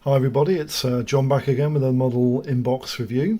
Hi everybody, it's John back again with a model inbox review.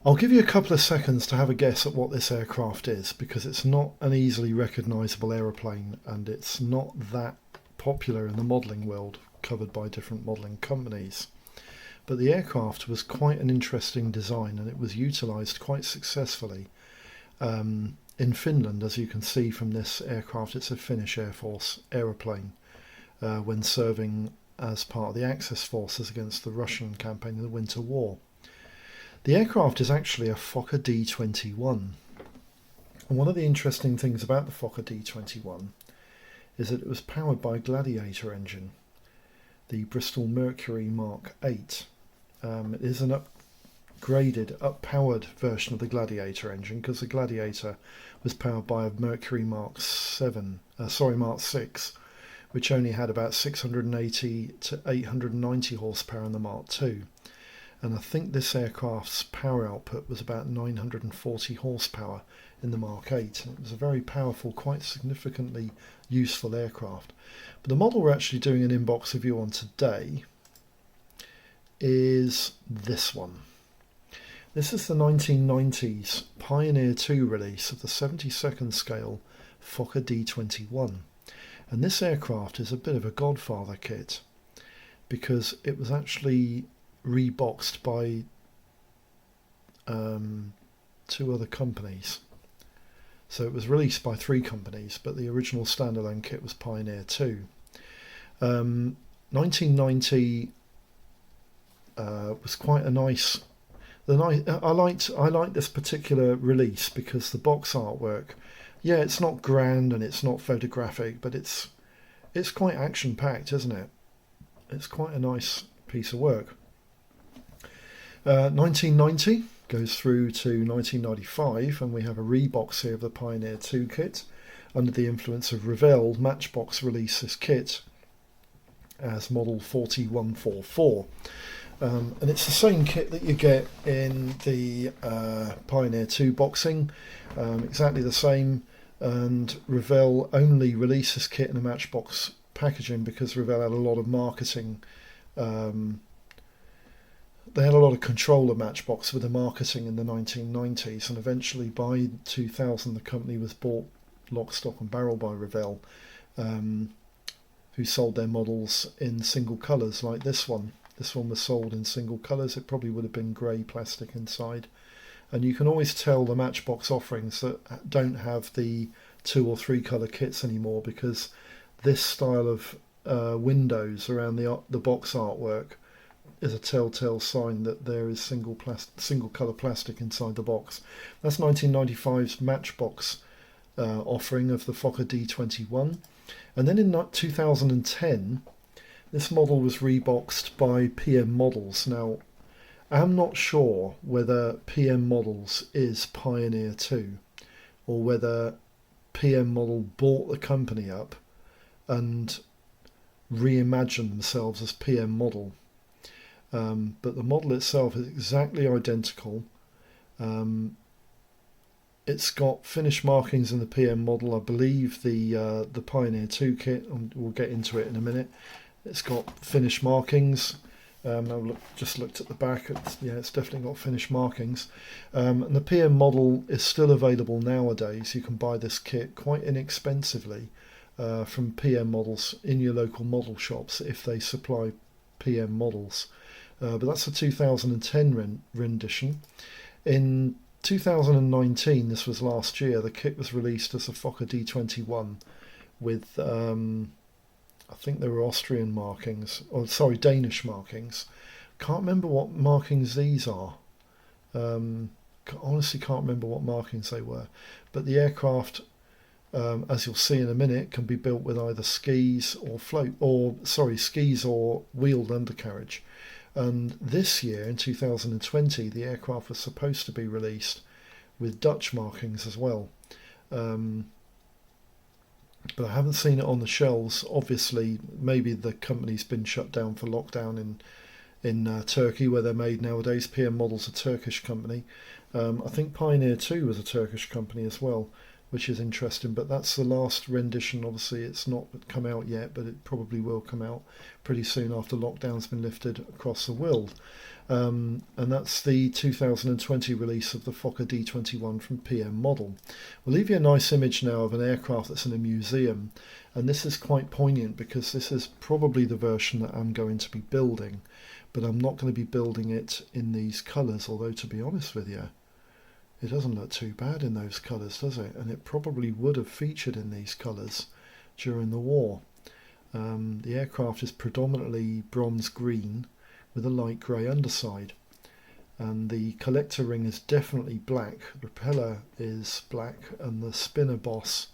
I'll give you a couple of seconds to have a guess at what this aircraft is because it's not an easily recognisable aeroplane and it's not that popular in the modelling world, covered by different modelling companies. But the aircraft was quite an interesting design and it was utilised quite successfully in Finland. As you can see from this aircraft, it's a Finnish Air Force aeroplane when serving as part of the Axis forces against the Russian campaign in the Winter War. The aircraft is actually a Fokker D-21. And one of the interesting things about the Fokker D-21 is that it was powered by a Gladiator engine, the Bristol Mercury Mark 8. It is an upgraded, up-powered version of the Gladiator engine because the Gladiator was powered by a Mercury Mark 6, which only had about 680 to 890 horsepower in the Mark II. And I think this aircraft's power output was about 940 horsepower in the Mark 8. And it was a very powerful, quite significantly useful aircraft. But the model we're actually doing an inbox review on today is this one. This is the 1990s Pioneer 2 release of the 72nd scale Fokker D-21. And this aircraft is a bit of a godfather kit because it was actually reboxed by two other companies. So it was released by three companies, but the original standalone kit was Pioneer 2. 1990 was quite a nice. I liked this particular release because the box artwork. Yeah, it's not grand and it's not photographic, but it's quite action-packed, isn't it? It's quite a nice piece of work. 1990 goes through to 1995, and we have a rebox here of the Pioneer 2 kit. Under the influence of Revell, Matchbox released this kit as model 4144. And it's the same kit that you get in the Pioneer 2 boxing, exactly the same. And Revell only released this kit in a Matchbox packaging because Revell had a lot of marketing. They had a lot of control of Matchbox with the marketing in the 1990s, and eventually by 2000 the company was bought lock, stock and barrel by Revell, who sold their models in single colours like this one. This one was sold in single colours. It probably would have been grey plastic inside. And you can always tell the Matchbox offerings that don't have the 2 or 3 colour kits anymore because this style of windows around the box artwork is a telltale sign that there is single colour plastic inside the box. That's 1995's Matchbox offering of the Fokker D-21. And then in 2010, this model was reboxed by PM Models. Now, I'm not sure whether PM Models is Pioneer 2 or whether PM Model bought the company up and reimagined themselves as PM Model. But the model itself is exactly identical. It's got finished markings in the PM Model. I believe the Pioneer 2 kit, and we'll get into it in a minute, it's got finished markings. I've just looked at the back. It's definitely got finished markings. And the PM Model is still available nowadays. You can buy this kit quite inexpensively from PM Models in your local model shops if they supply PM Models. But that's a 2010 rendition. In 2019, this was last year, the kit was released as a Fokker D-21 with I think there were Austrian markings, or sorry, Danish markings. Can't remember what markings these are. Honestly can't remember what markings they were. But the aircraft, as you'll see in a minute, can be built with either skis or skis or wheeled undercarriage. And this year, in 2020, the aircraft was supposed to be released with Dutch markings as well. But I haven't seen it on the shelves. Obviously, maybe the company's been shut down for lockdown in Turkey, where they're made nowadays. PM Model's a Turkish company. I think Pioneer 2 was a Turkish company as well. which is interesting. But that's the last rendition. Obviously, it's not come out yet, but it probably will come out pretty soon after lockdown's been lifted across the world. And that's the 2020 release of the Fokker D21 from PM Model. We'll leave you a nice image now of an aircraft that's in a museum, and this is quite poignant because this is probably the version that I'm going to be building, but I'm not going to be building it in these colours, although to be honest with you, it doesn't look too bad in those colours, does it? And it probably would have featured in these colours during the war. The aircraft is predominantly bronze green with a light grey underside, and the collector ring is definitely black. The propeller is black, and the spinner boss,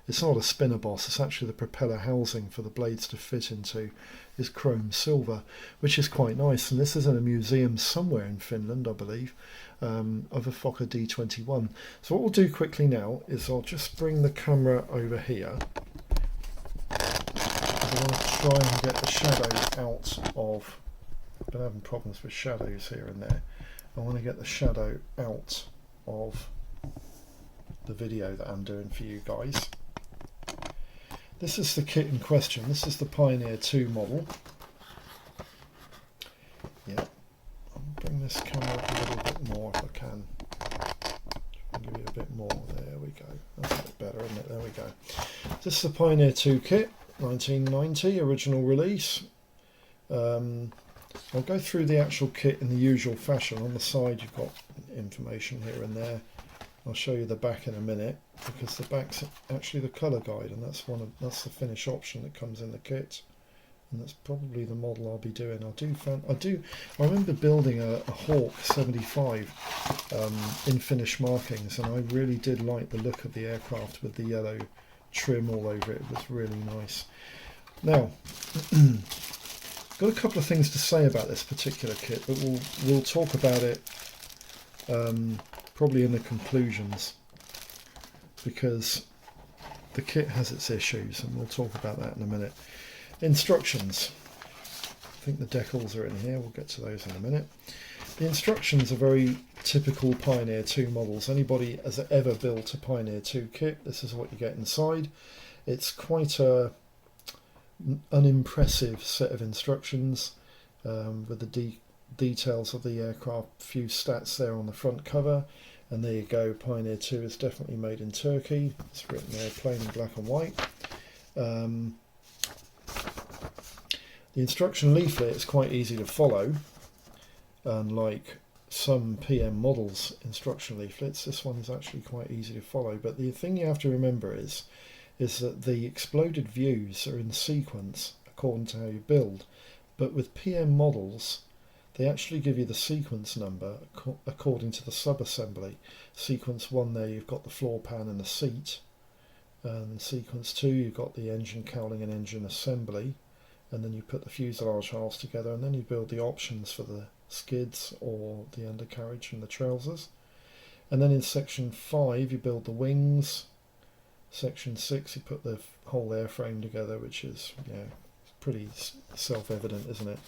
it's not a spinner boss, it's actually the propeller housing for the blades to fit into, is chrome silver, which is quite nice. And this is in a museum somewhere in Finland, I believe, of a Fokker D21. So what we'll do quickly now is I'll just bring the camera over here. I want to try and get the shadow out of, I've been having problems with shadows here and there. I want to get the shadow out of the video that I'm doing for you guys. This is the kit in question. This is the Pioneer 2 model. Yeah, I'll bring this camera up a little bit more if I can. I'll give you a bit more. There we go. That's a bit better, isn't it? There we go. This is the Pioneer 2 kit, 1990, original release. I'll go through the actual kit in the usual fashion. On the side you've got information here and there. I'll show you the back in a minute, because the back's actually the colour guide, and that's the finish option that comes in the kit, and that's probably the model I'll be doing. I remember building a Hawk 75 in finish markings, and I really did like the look of the aircraft with the yellow trim all over it. It was really nice. Now, got a couple of things to say about this particular kit, but we'll talk about it probably in the conclusions, because the kit has its issues, and we'll talk about that in a minute. Instructions. I think the decals are in here. We'll get to those in a minute. The instructions are very typical Pioneer 2 models. Anybody has ever built a Pioneer 2 kit, this is what you get inside. It's quite a unimpressive set of instructions with the details of the aircraft, few stats there on the front cover, and there you go. Pioneer 2 is definitely made in Turkey. It's written there plain in black and white. The instruction leaflet is quite easy to follow, unlike some PM models instruction leaflets. This one is actually quite easy to follow, but the thing you have to remember is that the exploded views are in sequence according to how you build, but with PM models they actually give you the sequence number according to the sub-assembly. Sequence 1 there you've got the floor pan and the seat, and sequence 2 you've got the engine cowling and engine assembly, and then you put the fuselage halves together, and then you build the options for the skids or the undercarriage and the trousers. And then in section 5 you build the wings. Section 6 you put the whole airframe together, which is pretty self-evident, isn't it?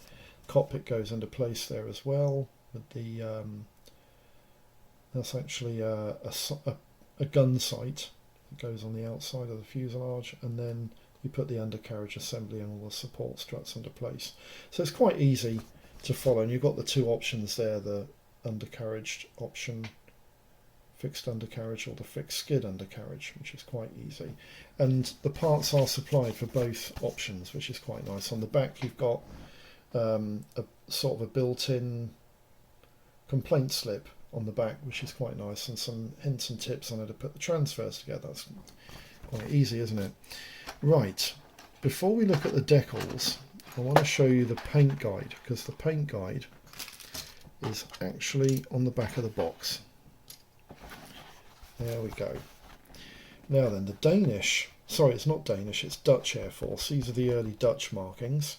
Cockpit goes into place there as well with the that's actually a gun sight that goes on the outside of the fuselage, and then you put the undercarriage assembly and all the support struts into place. So it's quite easy to follow, and you've got the two options there, the undercarriage option, fixed undercarriage, or the fixed skid undercarriage, which is quite easy. And the parts are supplied for both options, which is quite nice. On the back you've got a sort of a built-in complaint slip on the back, which is quite nice, and some hints and tips on how to put the transfers together. That's quite easy, isn't it? Right, before we look at the decals, I want to show you the paint guide, because the paint guide is actually on the back of the box. There we go. Now then, the Danish, sorry, it's not Danish, it's Dutch Air Force. These are the early Dutch markings.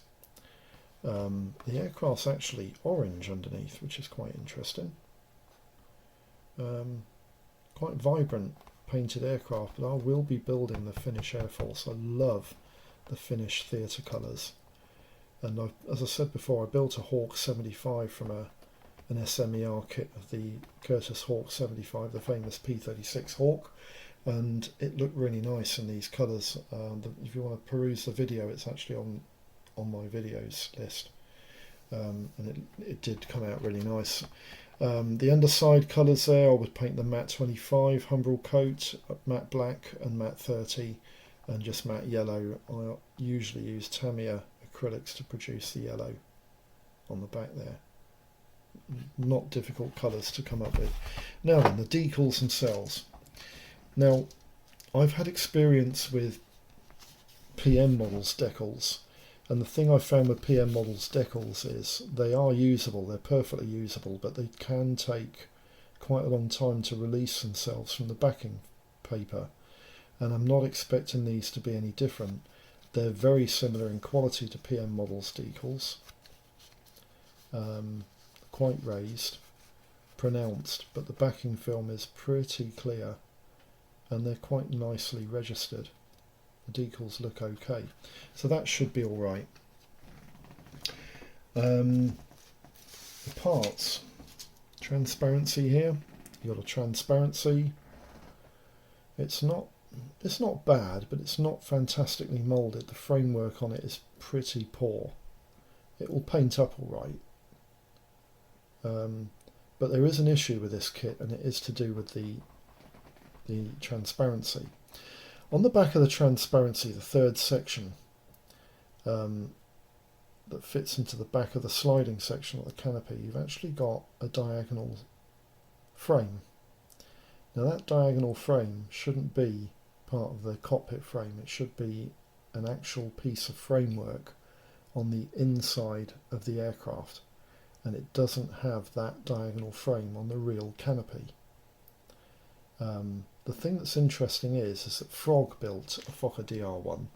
The aircraft's actually orange underneath, which is quite interesting. Quite vibrant painted aircraft, but I will be building the Finnish Air Force. I love the Finnish theatre colours. And as I said before, I built a Hawk 75 from an SMER kit of the Curtiss Hawk 75, the famous P-36 Hawk. and it looked really nice in these colours. If you want to peruse the video, it's actually on my videos list, and it did come out really nice. The underside colours there, I would paint the matte 25 Humbrol coat, matte black and matte 30, and just matte yellow. I usually use Tamiya acrylics to produce the yellow on the back there. Not difficult colours to come up with. Now then, the decals themselves. Now, I've had experience with PM models decals, and the thing I found with PM models decals is they are usable, they're perfectly usable, but they can take quite a long time to release themselves from the backing paper, and I'm not expecting these to be any different. They're very similar in quality to PM models decals, quite raised, pronounced, but the backing film is pretty clear and they're quite nicely registered. The decals look okay, so that should be all right. The parts, transparency here. You got a transparency. It's not bad, but it's not fantastically moulded. The framework on it is pretty poor. It will paint up all right, but there is an issue with this kit, and it is to do with the transparency. On the back of the transparency, the third section that fits into the back of the sliding section of the canopy, you've actually got a diagonal frame. Now that diagonal frame shouldn't be part of the cockpit frame, it should be an actual piece of framework on the inside of the aircraft, and it doesn't have that diagonal frame on the real canopy. The thing that's interesting is that Frog built a Fokker DR1,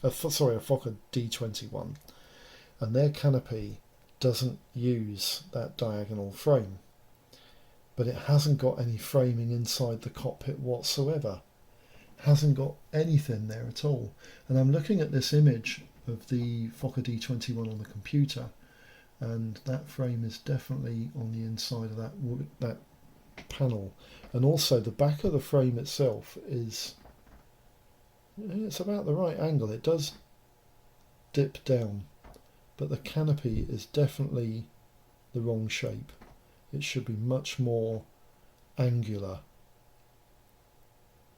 a Fokker D21, and their canopy doesn't use that diagonal frame, but it hasn't got any framing inside the cockpit whatsoever. Hasn't got anything there at all. And I'm looking at this image of the Fokker D21 on the computer, and that frame is definitely on the inside of that panel. And also the back of the frame itself it's about the right angle. It does dip down, but the canopy is definitely the wrong shape. It should be much more angular,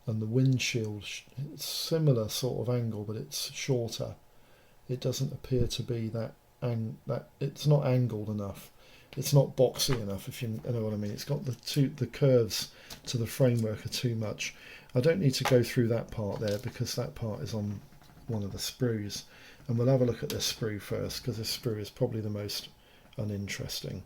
and the windshield, it's similar sort of angle, but it's shorter. It doesn't appear to be that it's not angled enough. It's not boxy enough, if you know what I mean. It's got the curves to the framework are too much. I don't need to go through that part there because that part is on one of the sprues, and we'll have a look at this sprue first because this sprue is probably the most uninteresting.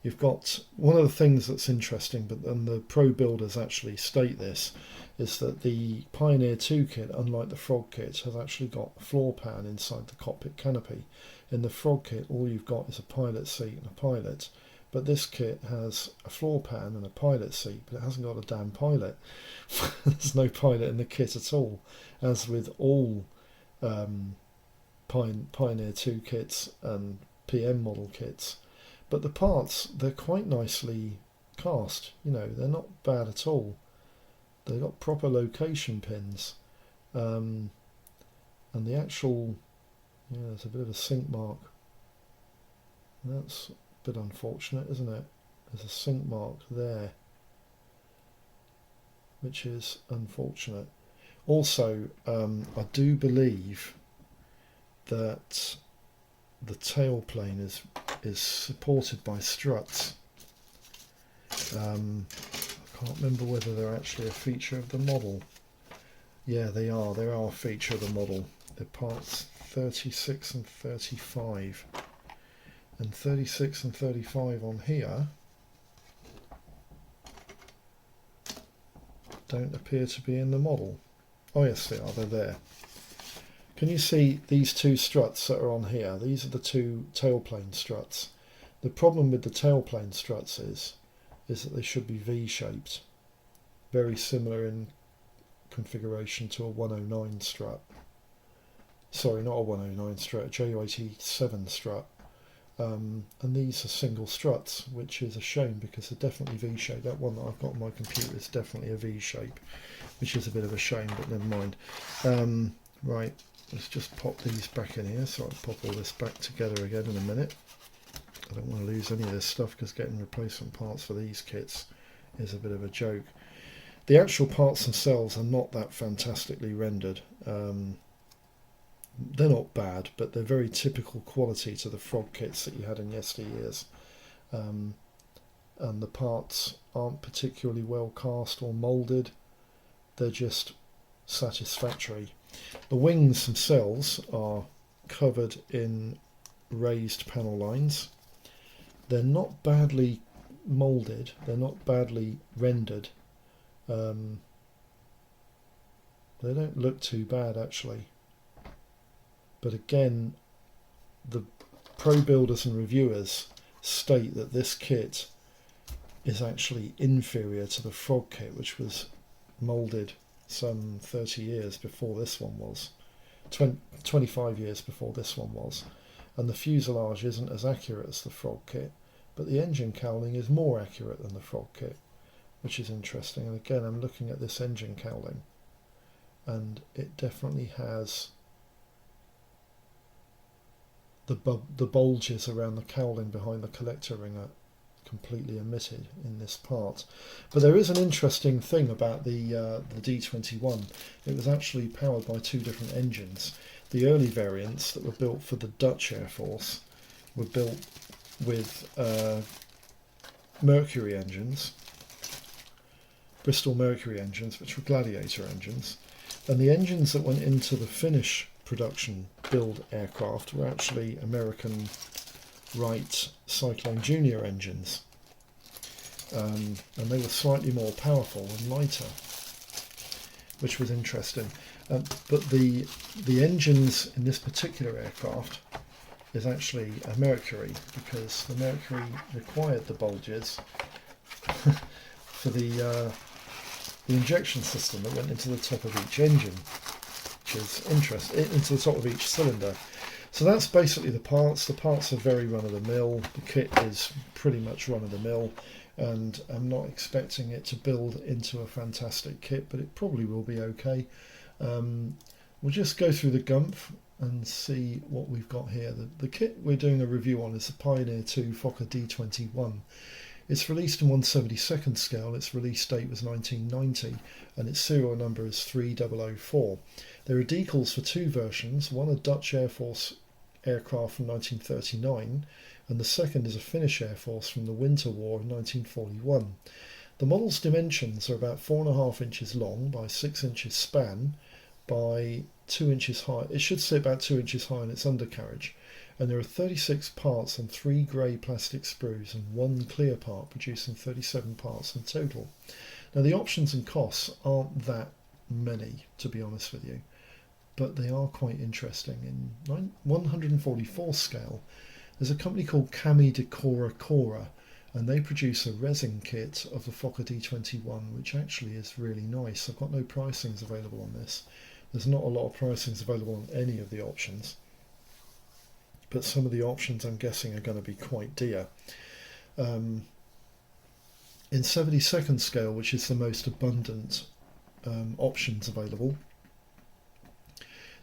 You've got one of the things that's interesting, and the pro builders actually state this, is that the Pioneer 2 kit, unlike the Frog kit, has actually got a floor pan inside the cockpit canopy. In the Frog kit, all you've got is a pilot seat and a pilot, but this kit has a floor pan and a pilot seat, but it hasn't got a damn pilot. There's no pilot in the kit at all, as with all Pioneer 2 kits and PM model kits. But the parts, they're quite nicely cast, you know, they're not bad at all. They've got proper location pins, and the actual, yeah, there's a bit of a sink mark. That's a bit unfortunate, isn't it? There's a sink mark there, which is unfortunate. Also, I do believe that the tailplane is supported by struts. I can't remember whether they're actually a feature of the model. Yeah, they are. They are a feature of the model. They're parts 36 and 35. And 36 and 35 on here don't appear to be in the model. Oh yes, they are. They're there. Can you see these two struts that are on here? These are the two tailplane struts. The problem with the tailplane struts is that they should be V-shaped, very similar in configuration to a 109 strut. Sorry, not a 109 strut, a JYT7 strut. And these are single struts, which is a shame because they're definitely V-shaped. That one that I've got on my computer is definitely a V-shape, which is a bit of a shame, but never mind. Right, let's just pop these back in here. So I'll pop all this back together again in a minute. I don't want to lose any of this stuff because getting replacement parts for these kits is a bit of a joke. The actual parts themselves are not that fantastically rendered. They're not bad, but they're very typical quality to the Frog kits that you had in yesteryears. And the parts aren't particularly well cast or moulded. They're just satisfactory. The wings themselves are covered in raised panel lines. They're not badly moulded, they're not badly rendered. They don't look too bad actually. But again, the pro builders and reviewers state that this kit is actually inferior to the Frog kit, which was moulded some 30 years before this one was, 25 years before this one was. And the fuselage isn't as accurate as the Frog kit, but the engine cowling is more accurate than the Frog kit, which is interesting. And again, I'm looking at this engine cowling, and it definitely has the bulges around the cowling behind the collector ring are completely omitted in this part. But there is an interesting thing about the D21. It was actually powered by two different engines. The early variants that were built for the Dutch Air Force were built with Mercury engines, Bristol Mercury engines, which were Gladiator engines, and the engines that went into the Finnish production build aircraft were actually American Wright Cyclone Junior engines, and they were slightly more powerful and lighter, which was interesting. But the engines in this particular aircraft is actually a Mercury, because the Mercury required the bulges for the injection system that went into the top of each engine, which is interesting, into the top of each cylinder. So that's basically the parts. The parts are very run-of-the-mill. The kit is pretty much run-of-the-mill, and I'm not expecting it to build into a fantastic kit, but it probably will be okay. We'll just go through the gumph and see what we've got here. The kit we're doing a review on is the Pioneer 2 Fokker D21. It's released in 1/72nd scale. Its release date was 1990, and its serial number is 3004. There are decals for two versions, one a Dutch Air Force aircraft from 1939, and the second is a Finnish Air Force from the Winter War of 1941. The model's dimensions are about 4.5 inches long by 6 inches span by 2 inches high. It should sit about 2 inches high in its undercarriage, and there are 36 parts on 3 grey plastic sprues and 1 clear part, producing 37 parts in total. Now the options and costs aren't that many, to be honest with you, but they are quite interesting. In 144 scale, there's a company called Cami Decora Cora, and they produce a resin kit of the Fokker D21, which actually is really nice. I've got no pricings available on this. There's not a lot of pricings available on any of the options, but some of the options I'm guessing are going to be quite dear. In 72nd scale, which is the most abundant options available,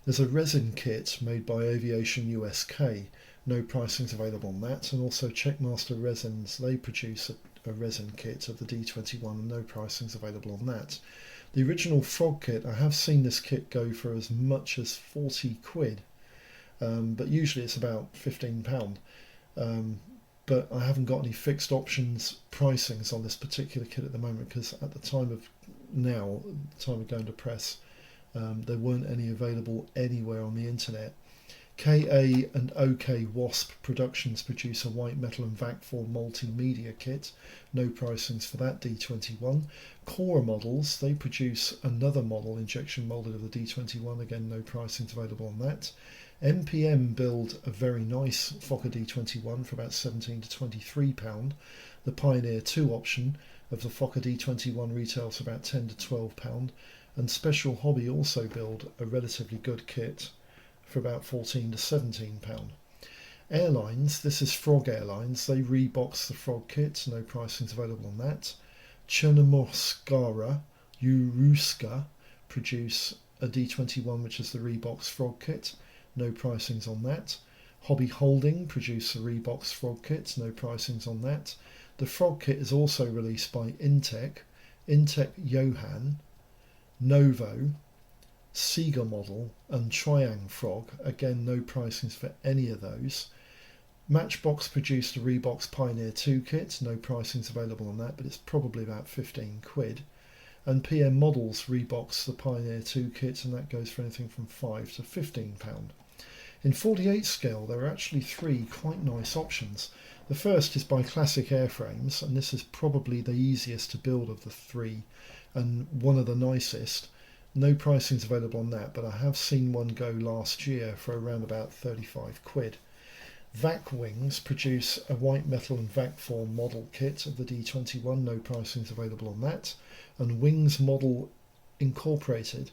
there's a resin kit made by Aviation USK. No pricings available on that, and also Checkmaster Resins, they produce a resin kit of the D21, and no pricings available on that. The original Frog kit, I have seen this kit go for as much as 40 quid, but usually it's about £15. But I haven't got any fixed options pricings on this particular kit at the moment, because at the time of going to press, there weren't any available anywhere on the internet. KA and OK Wasp Productions produce a white metal and VAC4 multimedia kit. No pricings for that D21. Cora Models, they produce another model injection molded of the D21. Again, no pricings available on that. MPM build a very nice Fokker D21 for about £17 to £23. The Pioneer 2 option of the Fokker D21 retails for about £10 to £12. And Special Hobby also build a relatively good kit for about £14 to £17. Airlines, this is Frog Airlines. They rebox the Frog kit. No pricings available on that. Chernomorskaya Uruska produce a D21, which is the rebox Frog kit. No pricings on that. Hobby Holding produce a rebox Frog kit. No pricings on that. The Frog kit is also released by Intec Johan, Novo, Sega Model and Triang Frog. Again, no pricings for any of those. Matchbox produced a Reebox Pioneer 2 kit. No pricings available on that, but it's probably about 15 quid. And PM Models rebox the Pioneer 2 kit, and that goes for anything from £5 to £15. In 48 scale, there are actually three quite nice options. The first is by Classic Airframes, and this is probably the easiest to build of the three and one of the nicest. No pricings available on that, but I have seen one go last year for around about 35 quid. Vac Wings produce a white metal and vac form model kit of the D21, no pricings available on that. And Wings Model Incorporated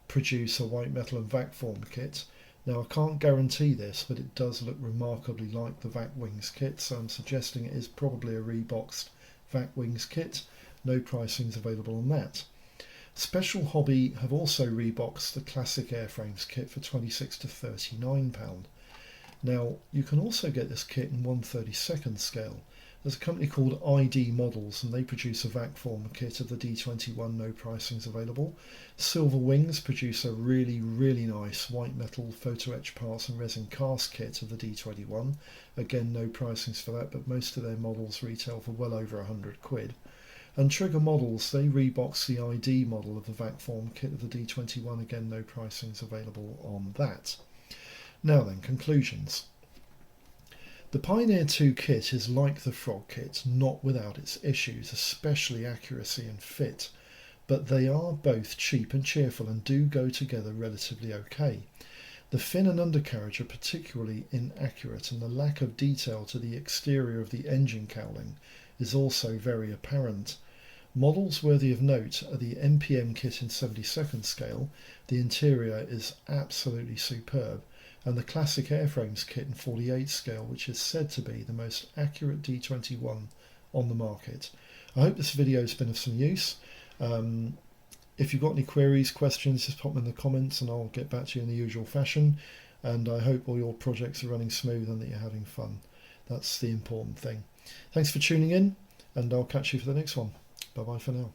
produce a white metal and vac form kit. Now I can't guarantee this, but it does look remarkably like the Vac Wings kit, so I'm suggesting it is probably a reboxed Vac Wings kit. No pricings available on that. Special Hobby have also reboxed the Classic Airframes kit for £26 to £39. Now you can also get this kit in 1/32 scale. There's a company called ID Models, and they produce a vac form kit of the D21, no pricings available. Silver Wings produce a really nice white metal photo etch parts and resin cast kit of the D21. Again, no pricings for that, but most of their models retail for well over 100 quid. And Trigger Models, they rebox the ID model of the vac form kit of the D21. Again, no pricings available on that. Now then, conclusions. The Pioneer 2 kit is like the Frog kit, not without its issues, especially accuracy and fit, but they are both cheap and cheerful and do go together relatively okay. The fin and undercarriage are particularly inaccurate, and the lack of detail to the exterior of the engine cowling is also very apparent. Models worthy of note are the MPM kit in 72nd scale. The interior is absolutely superb, and the Classic Airframes kit in 48 scale, which is said to be the most accurate D21 on the market. I hope this video has been of some use. If you've got any queries, questions, just pop them in the comments and I'll get back to you in the usual fashion. And I hope all your projects are running smooth and that you're having fun. That's the important thing. Thanks for tuning in, and I'll catch you for the next one. Bye bye for now.